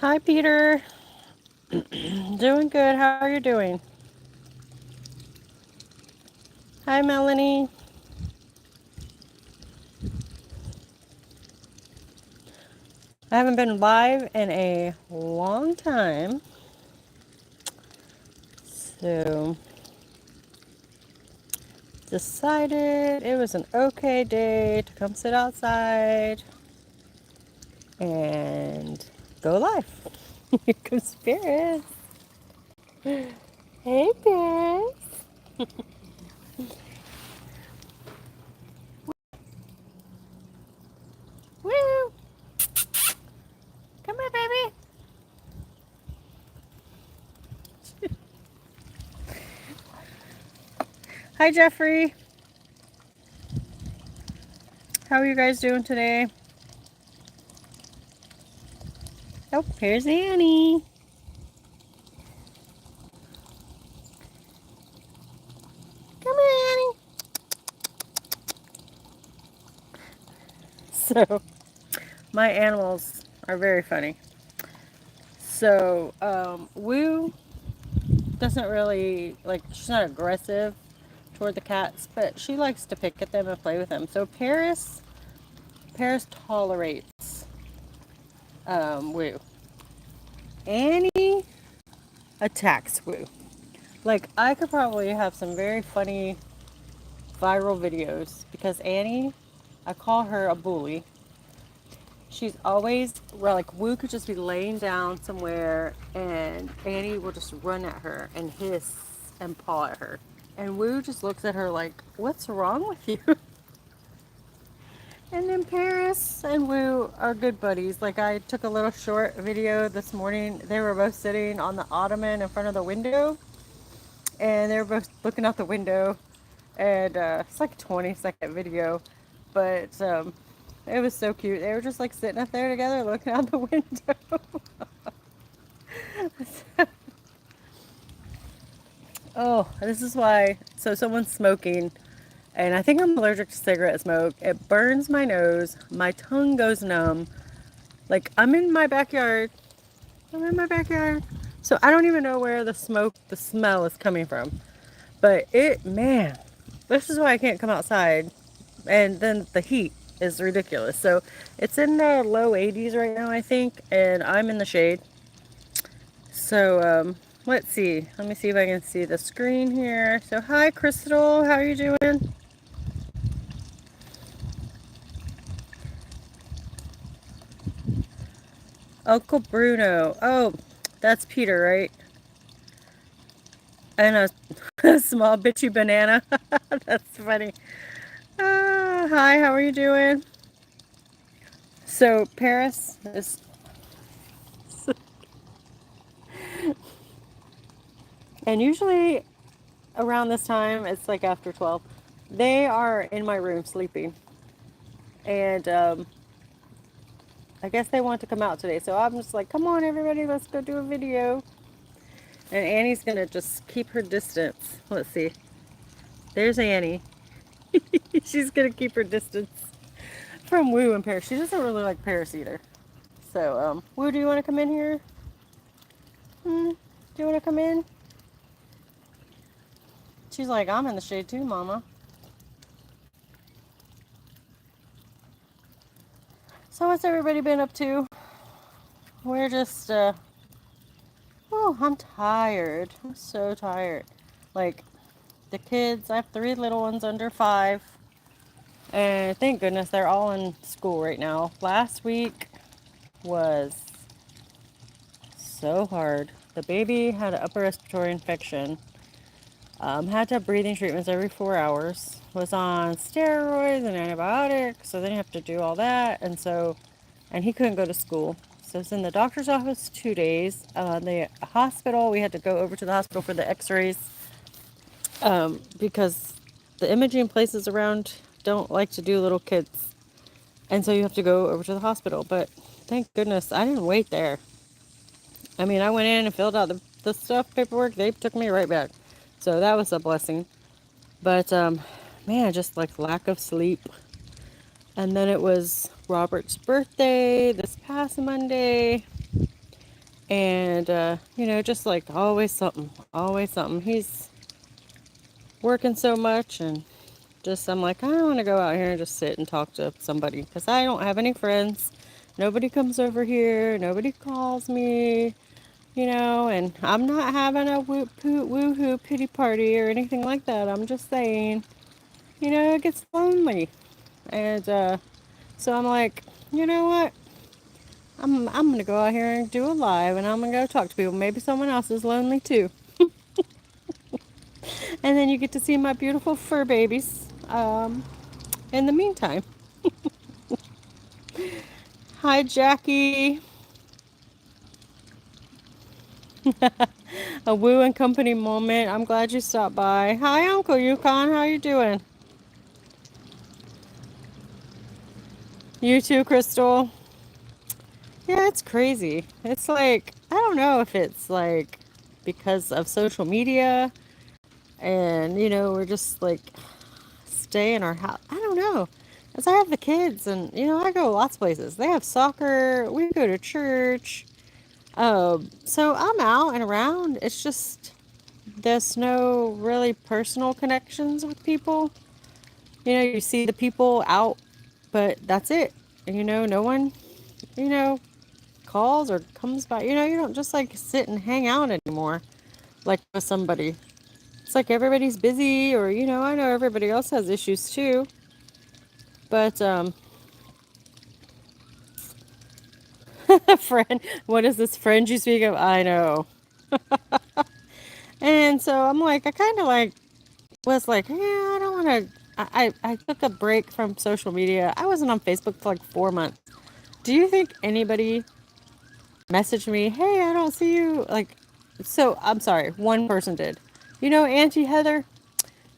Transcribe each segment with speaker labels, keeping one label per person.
Speaker 1: Hi, Peter. Doing good. How are you doing? Hi, Melanie. I haven't been live in a long time, so decided it was an okay day to come sit outside and go live. Here comes Spirits. Hey, Spirits. Woo! Come here, baby. Hi, Jeffrey. How are you guys doing today? Oh, here's Annie. Come here, Annie. So, my animals are very funny. So, Woo doesn't really, like, she's not aggressive toward the cats, but she likes to pick at them and play with them. So, Paris tolerates Woo. Annie attacks Woo. Like, I could probably have some very funny viral videos because Annie, I call her a bully. She's always, well, like, Woo could just be laying down somewhere and Annie will just run at her and hiss and paw at her. And Woo just looks at her like, what's wrong with you? And then Paris and Woo are good buddies. Like, I took a little short video this morning. They were both sitting on the ottoman in front of the window and they were both looking out the window. And it's like a 20-second video, but it was so cute. They were just like sitting up there together looking out the window. Oh, this is why. So someone's smoking, and I think I'm allergic to cigarette smoke. It burns my nose. My tongue goes numb. Like, I'm in my backyard. I'm in my backyard. So I don't even know where the smoke, the smell is coming from. But man, this is why I can't come outside. And then the heat is ridiculous. So it's in the low 80s right now, I think, and I'm in the shade. So let's see. Let me see if I can see the screen here. So hi, Crystal. How are you doing? Uncle Bruno. Oh, that's Peter, right? And a small bitchy banana. That's funny. Hi, how are you doing? So Paris is, and usually around this time, it's like after 12. They are in my room sleeping. And I guess they want to come out today. So I'm just like, come on, everybody, let's go do a video. And Annie's going to just keep her distance. Let's see. There's Annie. She's going to keep her distance from Woo and Paris. She doesn't really like Paris either. So, Woo, do you want to come in here? Do you want to come in? She's like, I'm in the shade too, Mama. So what's everybody been up to? We're just, oh, I'm tired. I'm so tired. Like, the kids, I have 3 little ones under 5. And thank goodness they're all in school right now. Last week was so hard. The baby had an upper respiratory infection. Had to have breathing treatments every 4 hours. Was on steroids and antibiotics. So then you have to do all that. And he couldn't go to school. So it's in the doctor's office 2 days. The hospital, we had to go over to the hospital for the x-rays. Because the imaging places around don't like to do little kids. And so you have to go over to the hospital. But thank goodness I didn't wait there. I mean, I went in and filled out the stuff, paperwork. They took me right back. So that was a blessing. But, man, just like lack of sleep. And then it was Robert's birthday this past Monday. And, just like always something, always something. He's working so much, and just, I'm like, I want to go out here and just sit and talk to somebody because I don't have any friends. Nobody comes over here, nobody calls me, and I'm not having a woo-hoo pity party or anything like that. I'm just saying, it gets lonely. And so I'm like, you know what? I'm gonna go out here and do a live, and I'm gonna go talk to people. Maybe someone else is lonely too. And then you get to see my beautiful fur babies. In the meantime, hi Jackie, a Woo and Company moment. I'm glad you stopped by. Hi Uncle Yukon, how you doing? You too, Crystal. Yeah, it's crazy. It's like I don't know if it's like because of social media, and we're just like stay in our house. I don't know. As I have the kids, and I go lots of places. They have soccer. We go to church. So I'm out and around. It's just there's no really personal connections with people. You see the people out, but that's it. No one, you know, calls or comes by. You don't just like sit and hang out anymore like with somebody. It's like everybody's busy, or I know everybody else has issues too. But friend, what is this friend you speak of? I know. And so I'm like, I kind of like was like, yeah, I don't want to. I took a break from social media. I wasn't on Facebook for like 4 months. Do you think anybody messaged me, hey, I don't see you? Like, so I'm sorry, one person did. Auntie Heather?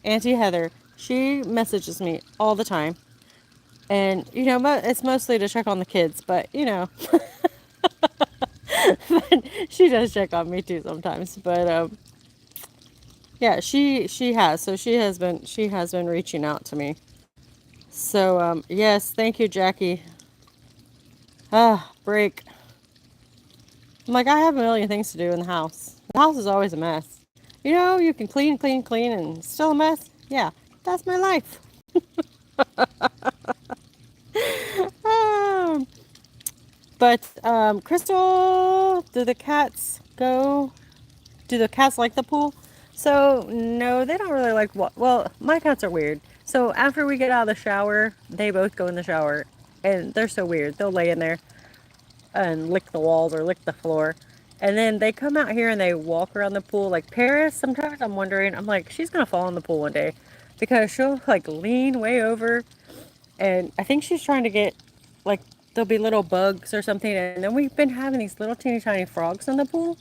Speaker 1: Auntie Heather, she messages me all the time. And, it's mostly to check on the kids, but, but she does check on me too sometimes. But, yeah, she has. So she has been reaching out to me. So, yes, thank you, Jackie. Ah, break. I'm like, I have a million things to do in the house. The house is always a mess. You can clean, clean, clean, and still a mess. Yeah, that's my life. Um, but, Crystal, do the cats like the pool? So, no, they don't really like well, my cats are weird. So, after we get out of the shower, they both go in the shower. And they're so weird. They'll lay in there and lick the walls or lick the floor. And then they come out here and they walk around the pool. Like Paris, sometimes I'm wondering, I'm like, she's going to fall in the pool one day because she'll like lean way over. And I think she's trying to get, like, there'll be little bugs or something. And then we've been having these little teeny tiny frogs in the pool.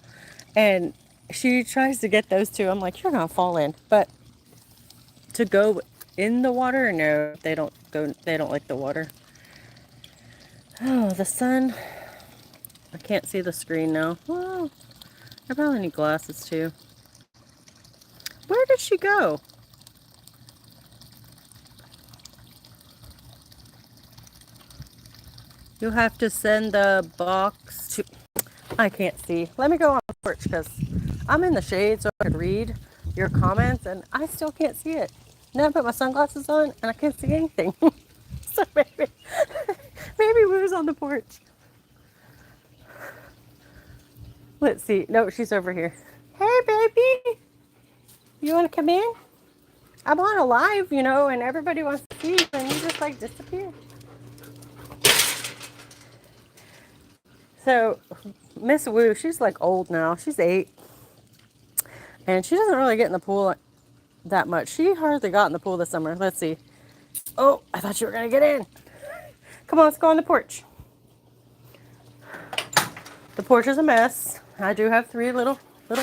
Speaker 1: And she tries to get those too. I'm like, you're going to fall in. But to go in the water, no, they don't like the water. Oh, the sun. I can't see the screen now. Well, I probably need glasses too. Where did she go? You'll have to send the box to. I can't see. Let me go on the porch because I'm in the shade so I could read your comments and I still can't see it. Now I put my sunglasses on and I can't see anything. So maybe we was on the porch. Let's see. No, she's over here. Hey, baby. You want to come in? I'm on a live, and everybody wants to see you and you just like disappear. So Miss Wu, she's like old now. She's 8. And she doesn't really get in the pool that much. She hardly got in the pool this summer. Let's see. Oh, I thought you were going to get in. Come on, let's go on the porch. The porch is a mess. I do have 3 little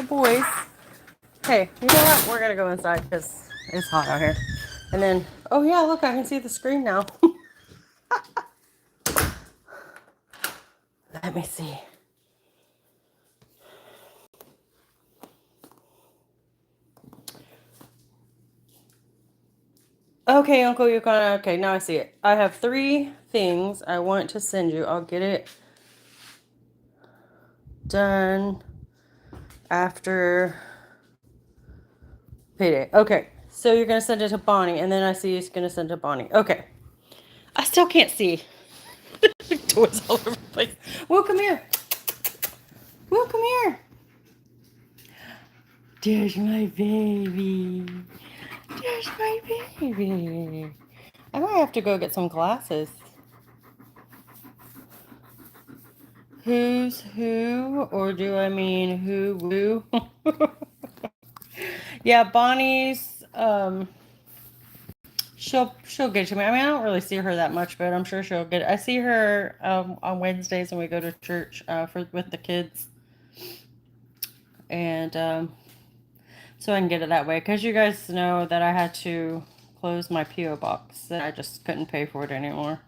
Speaker 1: boys. Hey, you know what? We're going to go inside because it's hot out here. And then, oh yeah, look, I can see the screen now. Let me see. Okay, Uncle Yukon. Okay, now I see it. I have 3 things I want to send you. I'll get it. done after payday. Okay, so you're gonna send it to Bonnie, and then I see you're gonna send it to Bonnie. Okay, I still can't see. Toys all over the place. Will, come here. Will, come here. There's my baby. There's my baby. I might have to go get some glasses. Who's who? Or do I mean who woo? Yeah, Bonnie's she'll get to me. I mean, I don't really see her that much, but I'm sure she'll get. I see her on Wednesdays when we go to church for with the kids, and so I can get it that way. Because you guys know that I had to close my PO box, and I just couldn't pay for it anymore.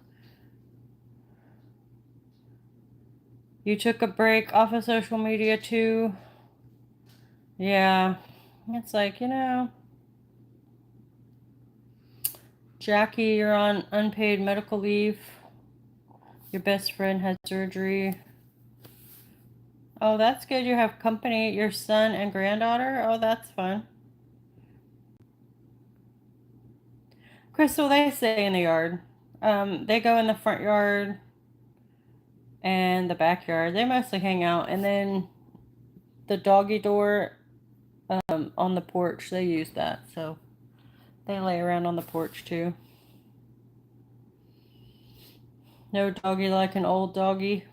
Speaker 1: You took a break off of social media too. Yeah, it's like, Jackie, you're on unpaid medical leave. Your best friend had surgery. Oh, that's good. You have company, your son and granddaughter. Oh, that's fun. Crystal, they stay in the yard. They go in the front yard and the backyard. They mostly hang out. And then the doggy door on the porch, they use that. So they lay around on the porch too. No doggy like an old doggy.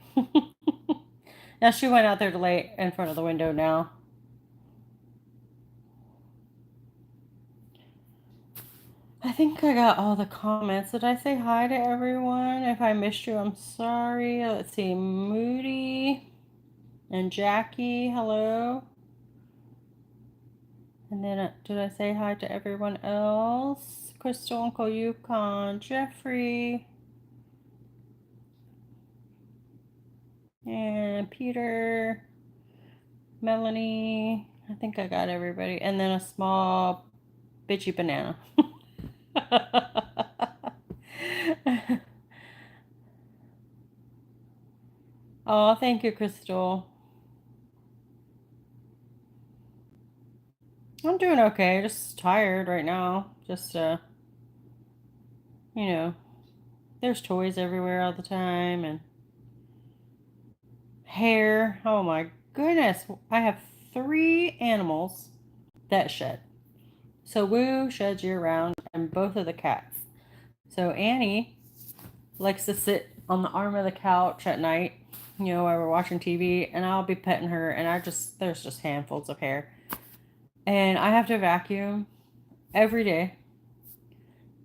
Speaker 1: Now she went out there to lay in front of the window now. I think I got all the comments. Did I say hi to everyone? If I missed you, I'm sorry. Let's see. Moody and Jackie, hello. And then did I say hi to everyone else? Crystal, Uncle Yukon, Jeffrey, and Peter, Melanie. I think I got everybody. And then a small bitchy banana. Oh, thank you, Crystal. I'm doing okay. Just tired right now. Just, you know, there's toys everywhere all the time and hair. Oh my goodness. I have 3 animals that shed. So Woo sheds year round and both of the cats. So Annie likes to sit on the arm of the couch at night, while we're watching TV, and I'll be petting her, and there's just handfuls of hair. And I have to vacuum every day,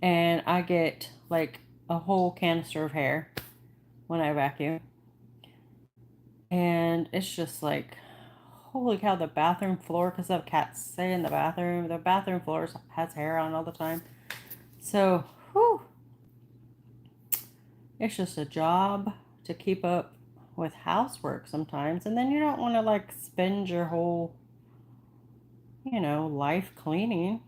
Speaker 1: and I get like a whole canister of hair when I vacuum. And it's just like, holy cow, the bathroom floor, because the cats stay in the bathroom floor has hair on all the time. So, whew, it's just a job to keep up with housework sometimes. And then you don't want to like spend your whole, life cleaning.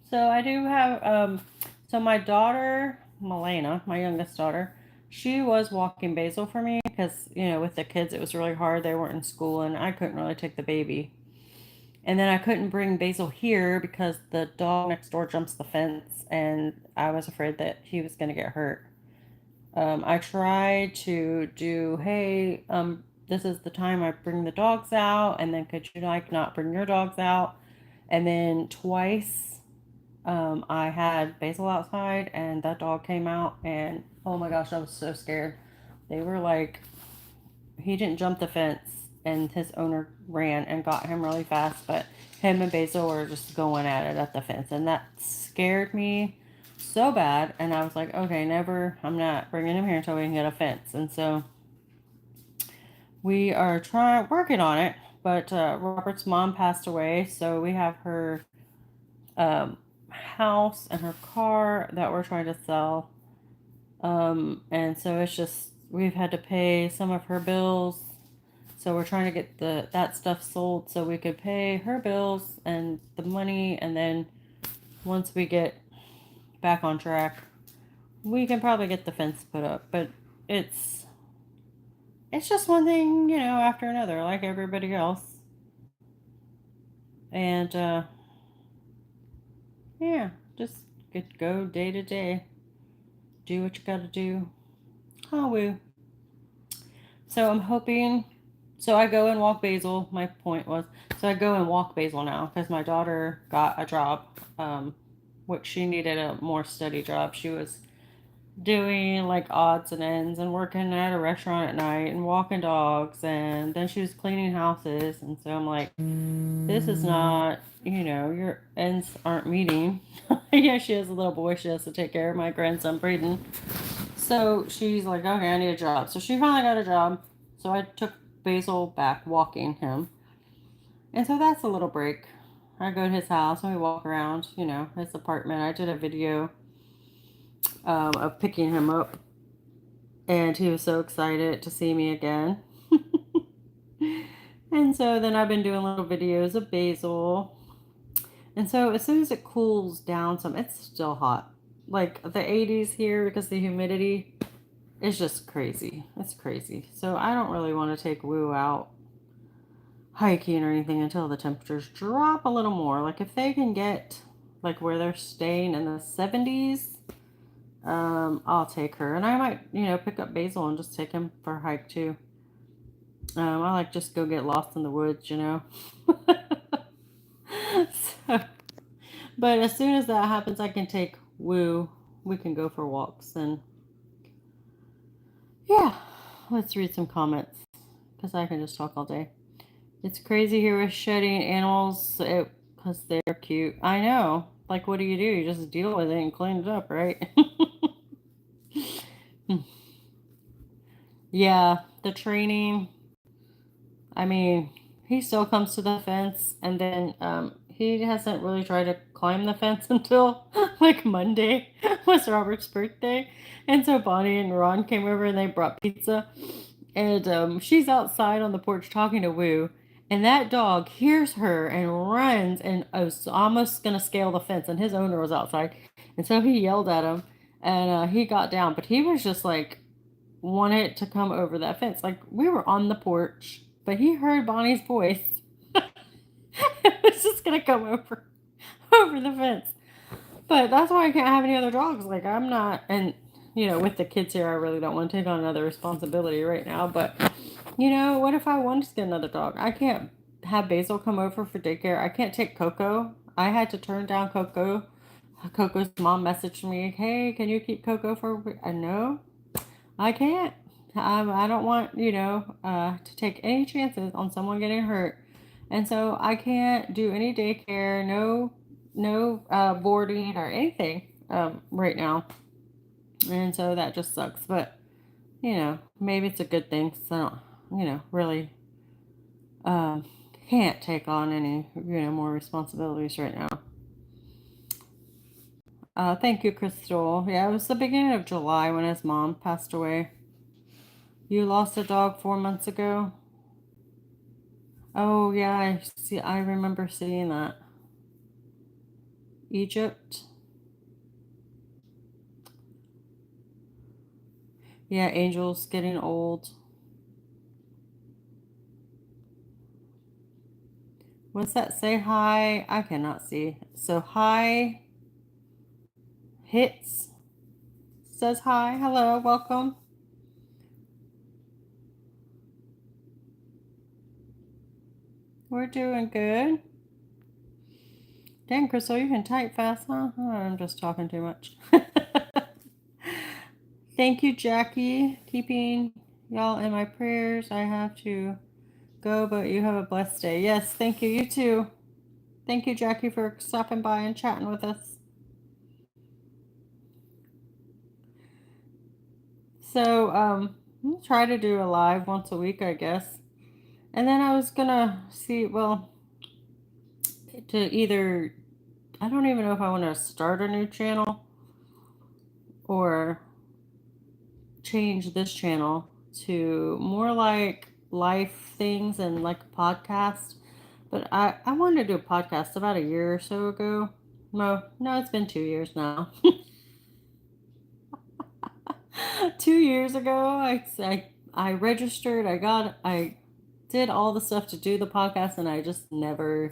Speaker 1: So I do have, so my daughter, Milena, my youngest daughter, she was walking Basil for me because, with the kids, it was really hard. They weren't in school and I couldn't really take the baby. And then I couldn't bring Basil here because the dog next door jumps the fence and I was afraid that he was going to get hurt. I tried to do, hey, this is the time I bring the dogs out, and then could you like not bring your dogs out? And then twice, I had Basil outside, and that dog came out, and oh my gosh, I was so scared. They were like, he didn't jump the fence, and his owner ran and got him really fast, but him and Basil were just going at it at the fence, and that scared me so bad. And I was like, okay, never, I'm not bringing him here until we can get a fence. And so we are working on it, but Robert's mom passed away, so we have her house and her car that we're trying to sell. And so it's just, we've had to pay some of her bills. So we're trying to get that stuff sold so we could pay her bills and the money, and then once we get back on track, we can probably get the fence put up. But it's it's just one thing, after another, like everybody else. And yeah, just get go day to day. Do what you gotta do. Oh, woo. So I'm hoping. So I go and walk Basil. My point was, so I go and walk Basil now because my daughter got a job, which she needed a more steady job. She was doing like odds and ends and working at a restaurant at night and walking dogs, and then she was cleaning houses. And so I'm like, this is not, your ends aren't meeting. Yeah, she has a little boy she has to take care of, my grandson Braden. So she's like, okay, I need a job. So she finally got a job. So I took Basil back walking him. And so that's a little break. I go to his house and we walk around, his apartment. I did a video of picking him up, and he was so excited to see me again. And so then I've been doing little videos of Basil. And so as soon as it cools down some, it's still hot. Like the 80s here, because the humidity is just crazy. It's crazy. So I don't really want to take Woo out hiking or anything until the temperatures drop a little more. Like if they can get like where they're staying in the 70s, I'll take her. And I might, pick up Basil and just take him for a hike too. I like just go get lost in the woods. So, but as soon as that happens, I can take Woo. We can go for walks. And yeah, let's read some comments because I can just talk all day. It's crazy here with shedding animals because they're cute. I know. Like, what do? You just deal with it and clean it up, right? Yeah, the training. I mean, he still comes to the fence, and then he hasn't really tried to climb the fence until like Monday was Robert's birthday, and so Bonnie and Ron came over and they brought pizza, and she's outside on the porch talking to Woo, and that dog hears her and runs and was almost gonna scale the fence, and his owner was outside, and so he yelled at him, and he got down, but he was just like wanted to come over that fence. Like we were on the porch, but he heard Bonnie's voice. It was just gonna come over the fence. But that's why I can't have any other dogs. Like I'm not, and with the kids here, I really don't want to take on another responsibility right now. But what if I wanted to get another dog? I can't have Basil come over for daycare. I can't take Coco. I had to turn down Coco. Coco's mom messaged me, "Hey, can you keep Coco for a week?" I know I can't. I don't want, to take any chances on someone getting hurt. And so I can't do any daycare, no boarding or anything right now. And so that just sucks. But, maybe it's a good thing because I don't, really um, can't take on any, more responsibilities right now. Thank you, Crystal. Yeah, it was the beginning of July when his mom passed away. You lost a dog 4 months ago? Oh yeah, I see. I remember seeing that. Egypt. Yeah, Angel's getting old. What's that? Say hi. I cannot see. So hi hits says hi. Hello, welcome. We're doing good. Dang, Crystal, you can type fast, huh? Oh, I'm just talking too much. Thank you, Jackie. Keeping y'all in my prayers. I have to go, but you have a blessed day. Yes, thank you. You too. Thank you, Jackie, for stopping by and chatting with us. So, I'll try to do a live once a week, I guess. And then I was gonna see, well, to either, I don't even know if I want to start a new channel or change this channel to more like life things and like a podcast. But I wanted to do a podcast about a year or so ago. No, it's been 2 years now. 2 years ago, I registered, I did all the stuff to do the podcast, and I just never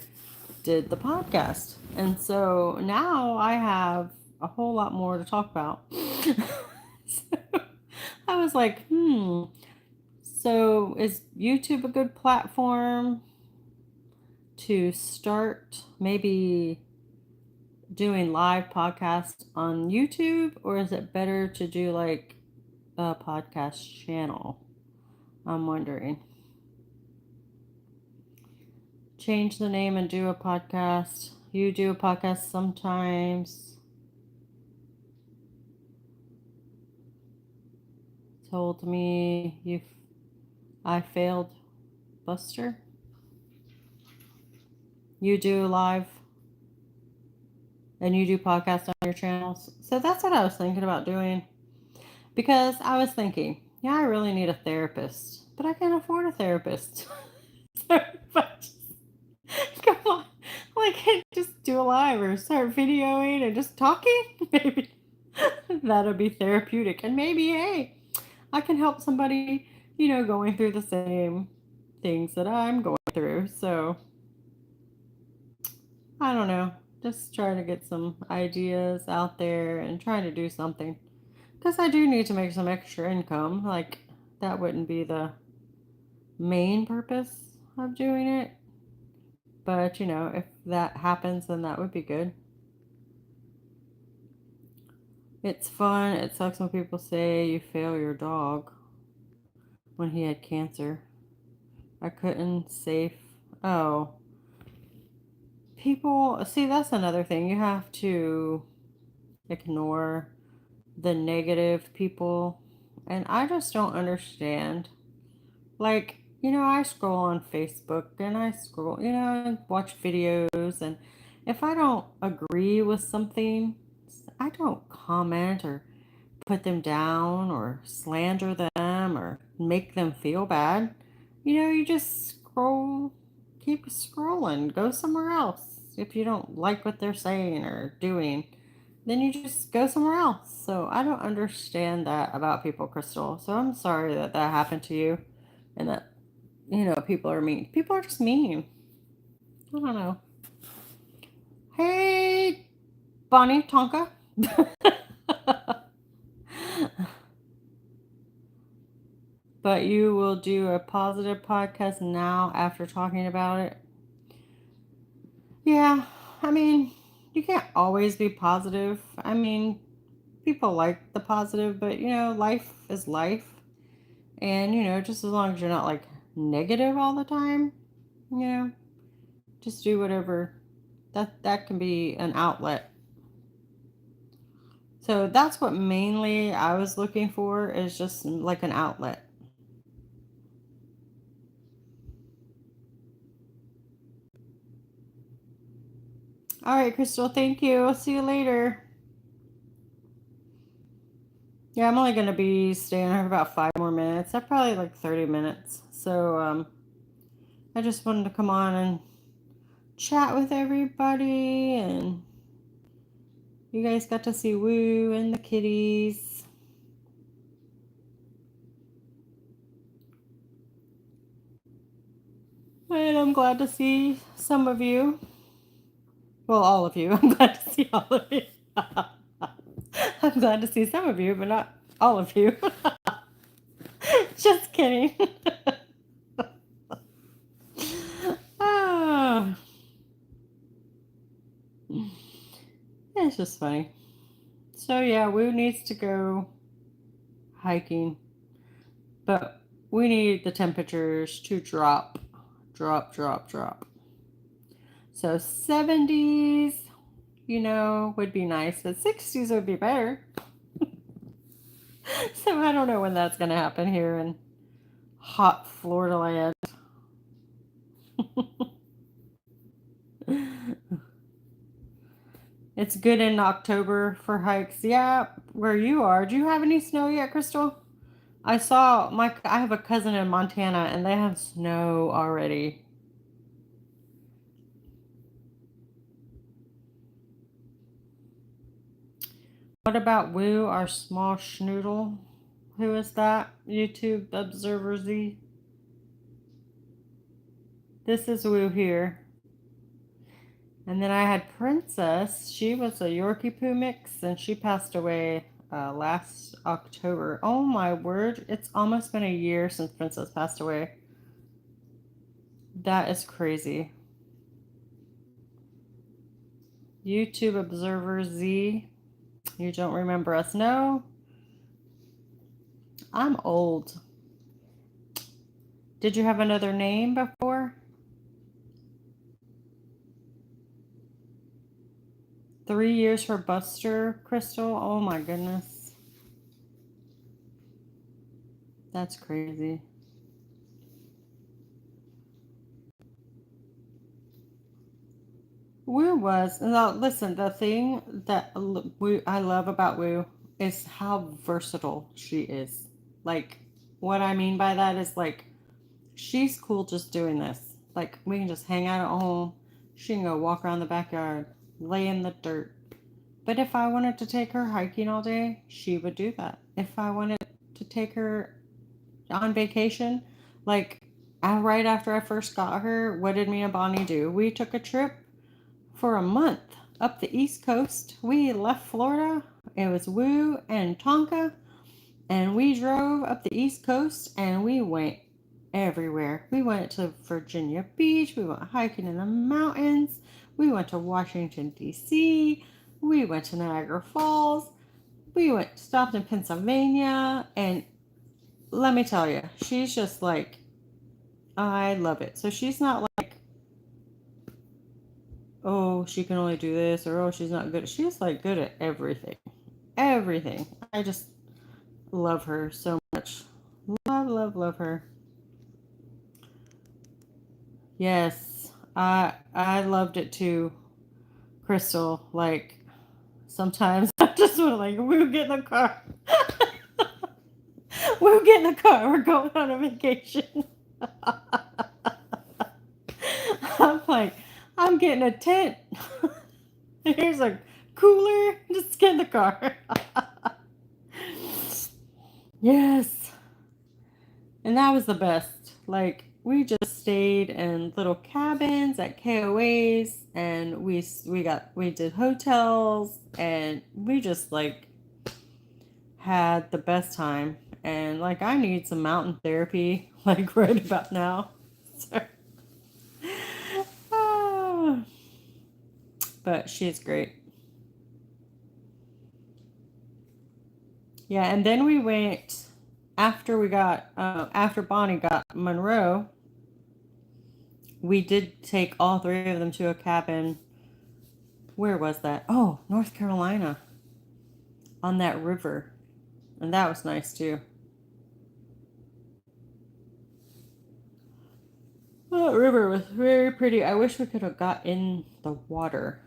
Speaker 1: did the podcast. And so now I have a whole lot more to talk about. So I was like, so is YouTube a good platform to start maybe doing live podcasts on YouTube, or is it better to do like a podcast channel? I'm wondering. Change the name and do a podcast. You do a podcast sometimes. Told me I failed Buster. You do live and you do podcasts on your channels. So that's what I was thinking about doing. Because I was thinking, yeah, I really need a therapist, but I can't afford a therapist. So if I just come on, like, just do a live or start videoing and just talking, maybe that'll be therapeutic. And maybe, hey, I can help somebody, going through the same things that I'm going through. So I don't know. Just trying to get some ideas out there and trying to do something. Because I do need to make some extra income. Like, that wouldn't be the main purpose of doing it. But, if that happens, then that would be good. It's fun. It sucks when people say you fail your dog when he had cancer. I couldn't save. Oh. People, see, that's another thing. You have to ignore the negative people. And I just don't understand. Like, I scroll on Facebook and I scroll, and watch videos. And if I don't agree with something, I don't comment or put them down or slander them or make them feel bad. You just keep scrolling, go somewhere else. If you don't like what they're saying or doing, then you just go somewhere else. So I don't understand that about people, Crystal. So I'm sorry that that happened to you and that, people are mean. People are just mean. I don't know. Hey, Bonnie, Tonka. But you will do a positive podcast now after talking about it. Yeah, I mean, you can't always be positive. I mean, people like the positive, but life is life. And, just as long as you're not like negative all the time, you know, just do whatever. That can be an outlet. So that's what mainly I was looking for, is just like an outlet. All right, Crystal, thank you. I'll see you later. Yeah, I'm only going to be staying here for about 5 more minutes. I probably like 30 minutes. So I just wanted to come on and chat with everybody, and you guys got to see Woo and the kitties. And I'm glad to see some of you. Well, all of you. I'm glad to see all of you. I'm glad to see some of you, but not all of you. Just kidding. Oh, it's just funny. So yeah, Woo needs to go hiking, but we need the temperatures to drop, drop, drop, drop. So 70s, would be nice, but 60s would be better. So I don't know when that's going to happen here in hot Florida land. It's good in October for hikes. Yeah, where you are. Do you have any snow yet, Crystal? I have a cousin in Montana and they have snow already. What about Woo, our small schnoodle? Who is that? YouTube Observer Z. This is Woo here. And then I had Princess. She was a Yorkie Poo mix, and she passed away last October. Oh my word, it's almost been a year since Princess passed away. That is crazy. YouTube Observer Z. You don't remember us? No? I'm old. Did you have another name before? 3 years for Buster, Crystal? Oh my goodness. That's crazy. Woo was, now listen, the thing that I love about Woo is how versatile she is. Like, what I mean by that is like, she's cool just doing this. Like, we can just hang out at home. She can go walk around the backyard, lay in the dirt. But if I wanted to take her hiking all day, she would do that. If I wanted to take her on vacation, like, right after I first got her, what did me and Bonnie do? We took a trip for a month up the East Coast. We left Florida. It was Woo and Tonka, and we drove up the East Coast and we went everywhere. We went to Virginia Beach. We went hiking in the mountains. We went to Washington, D.C. We went to Niagara Falls. We stopped in Pennsylvania. And let me tell you, she's just like, I love it. So she's not like, oh, she can only do this, or oh, she's not good. She's like good at everything. Everything. I just love her so much. Love, love, love her. Yes, I loved it too, Crystal. Like, sometimes I just want to like, we'll get in the car. We'll get in the car. We're going on a vacation. I'm like, I'm getting a tent. Here's a cooler. Just get in the car. Yes. And that was the best. Like, we just stayed in little cabins at KOAs, and we did hotels, and we just like had the best time. And like, I need some mountain therapy like right about now. So, ah, but she's great. Yeah, and then we went after Bonnie got Monroe. We did take all three of them to a cabin. Where was that? Oh, North Carolina, on that river, and that was nice too. That river was very pretty. I wish we could have got in the water,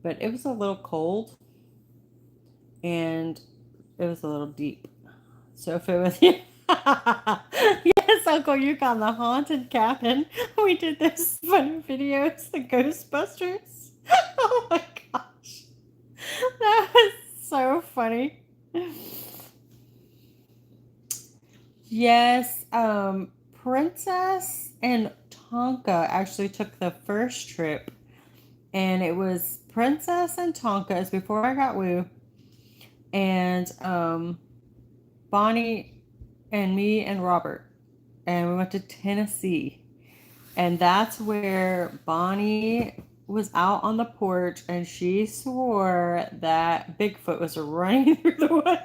Speaker 1: but it was a little cold and it was a little deep. So if it was, yes, Uncle Yukon, the haunted cabin. We did those funny videos, the Ghostbusters. Oh my gosh, that was so funny. Yes, Princess and Tonka actually took the first trip, and it was Princess and Tonka. It's before I got Woo, and Bonnie and me and Robert, and we went to Tennessee, and that's where Bonnie was out on the porch, and she swore that Bigfoot was running through the woods.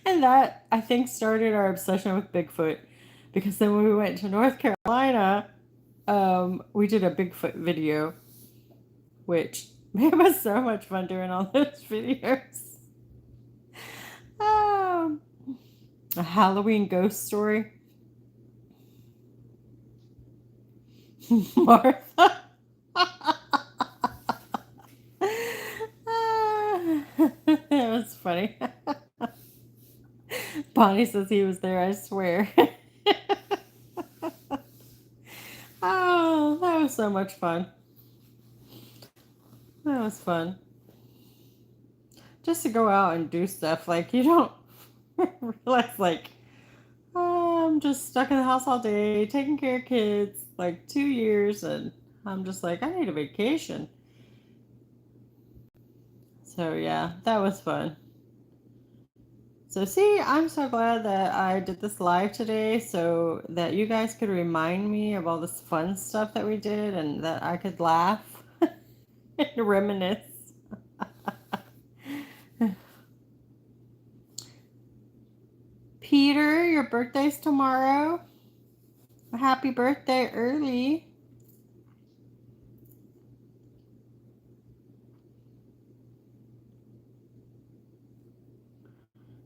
Speaker 1: And that, I think, started our obsession with Bigfoot, because then when we went to North Carolina, we did a Bigfoot video, which it was so much fun doing all those videos. Um, a Halloween ghost story. Martha. It was funny. Bonnie says he was there, I swear. Oh, that was so much fun. That was fun. just to go out and do stuff. Like, you don't realize, like, oh, I'm just stuck in the house all day, taking care of kids, like 2 years, and I'm just like, I need a vacation. So, yeah, that was fun. So, see, I'm so glad that I did this live today so that you guys could remind me of all this fun stuff that we did and that I could laugh and reminisce. Peter, your birthday's tomorrow. Happy birthday early.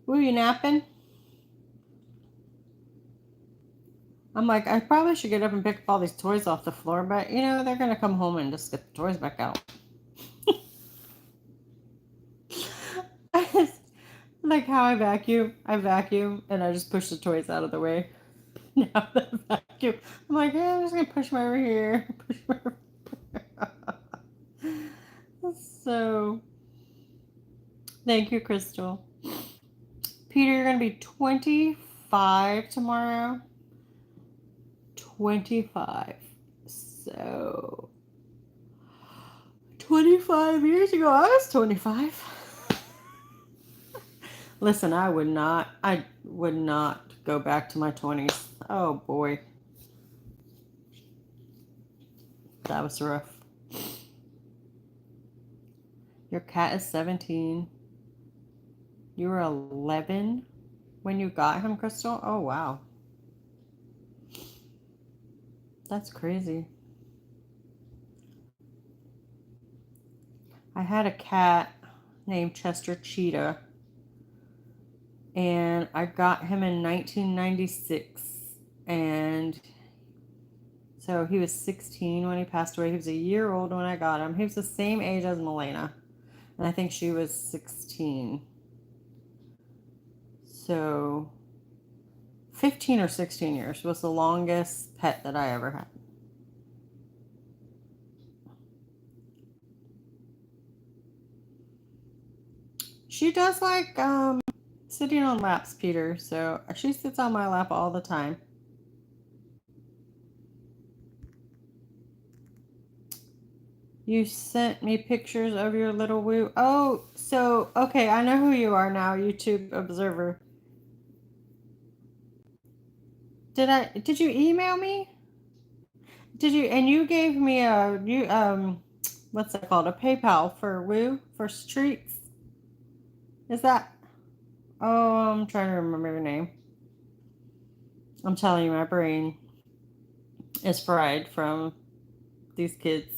Speaker 1: Were you napping? I'm like, I probably should get up and pick up all these toys off the floor, but you know, they're gonna come home and just get the toys back out. Like how I vacuum and I just push the toys out of the way. Now the vacuum, I'm like, yeah, I'm just gonna push them over here, push them over here. So, thank you, Crystal. Peter, you're gonna be 25 tomorrow. 25. So, 25 years ago, I was 25. Listen, I would not go back to my 20s. Oh boy. That was rough. Your cat is 17. You were 11 when you got him, Crystal? Oh wow. That's crazy. I had a cat named Chester Cheetah, and I got him in 1996, and so he was 16 when he passed away. He was a year old when I got him. He was the same age as Milena, and I think she was 16. So 15 or 16 years was the longest pet that I ever had. She does like sitting on laps, Peter, so she sits on my lap all the time. You sent me pictures of your little woo. Oh, so okay, I know who you are now, YouTube observer. Did you email me? Did you and you gave me a you what's that called? A PayPal for woo for treats? Is that Oh, I'm trying to remember your name. I'm telling you, my brain is fried from these kids.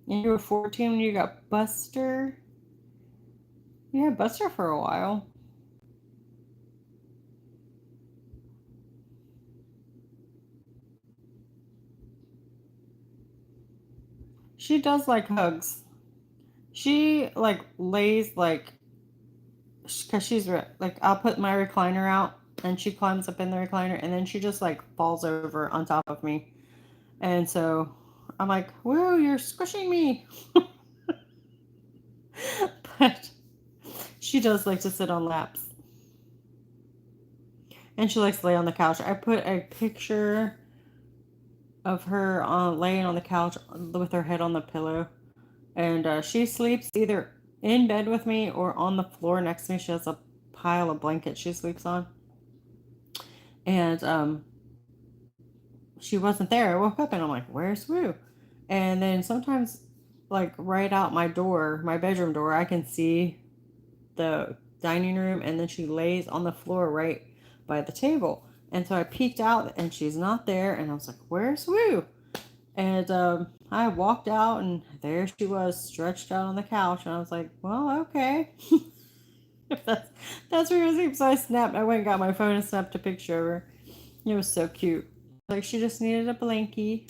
Speaker 1: And you were 14 when you got Buster. You had Buster for a while. She does like hugs. She like lays like, because she's like, I'll put my recliner out and she climbs up in the recliner and then she just like falls over on top of me. And so I'm like, whoa, you're squishing me. But she does like to sit on laps. And she likes to lay on the couch. I put a picture of her laying on the couch with her head on the pillow. And she sleeps either in bed with me or on the floor next to me. She has a pile of blankets she sleeps on. And she wasn't there. I woke up and I'm like, where's Woo? And then sometimes, like right out my door, my bedroom door, I can see the dining room, and then she lays on the floor right by the table. And so I peeked out and she's not there, and I was like, where's Woo? And I walked out and there she was stretched out on the couch, and I was like, well, okay. If that's where she was. So I went and got my phone and snapped a picture of her. It was so cute. Like she just needed a blankie.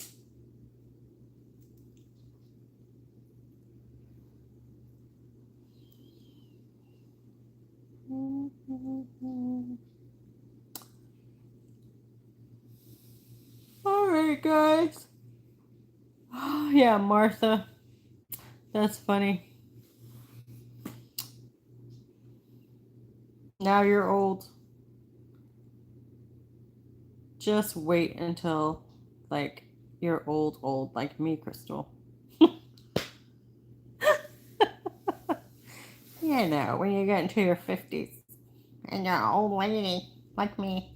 Speaker 1: Alright, guys. Oh, yeah, Martha. That's funny. Now you're old. Just wait until, like, you're old like me, Crystal. You know, when you get into your 50s and you're an old lady like me.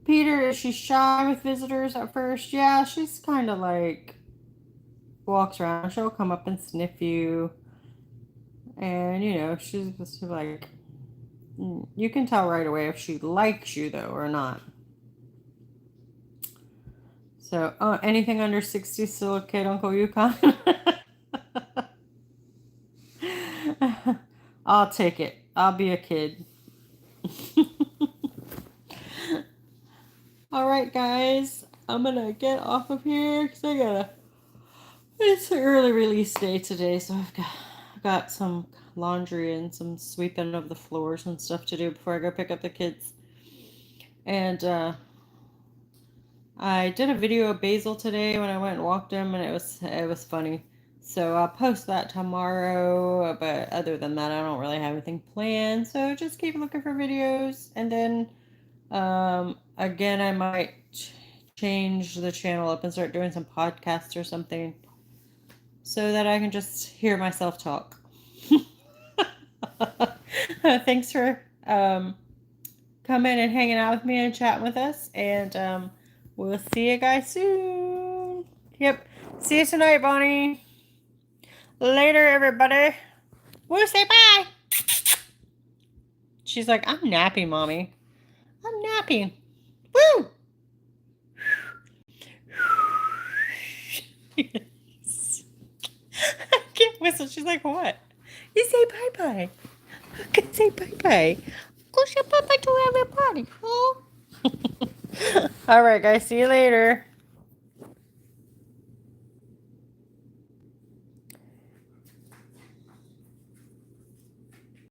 Speaker 1: Peter, is she shy with visitors at first? Yeah, she's kind of like walks around. She'll come up and sniff you. And, you know, she's just like, you can tell right away if she likes you, though, or not. So, anything under 60 still a kid, Uncle Yukon? I'll take it. I'll be a kid. Alright, guys. I'm gonna get off of here because I gotta. It's an early release day today, so I've got some laundry and some sweeping of the floors and stuff to do before I go pick up the kids. And I did a video of Basil today when I went and walked him, and it was funny. So I'll post that tomorrow. But other than that, I don't really have anything planned. So just keep looking for videos, and then again, I might change the channel up and start doing some podcasts or something, so that I can just hear myself talk. Thanks for coming and hanging out with me and chatting with us. And we'll see you guys soon. Yep. See you tonight, Bonnie. Later, everybody. We'll say bye. She's like, I'm napping, Mommy. I'm napping. Woo! Yes. I can't whistle. She's like, what? You say bye-bye. I can say bye-bye. Go say bye-bye to everybody, huh? All right, guys. See you later.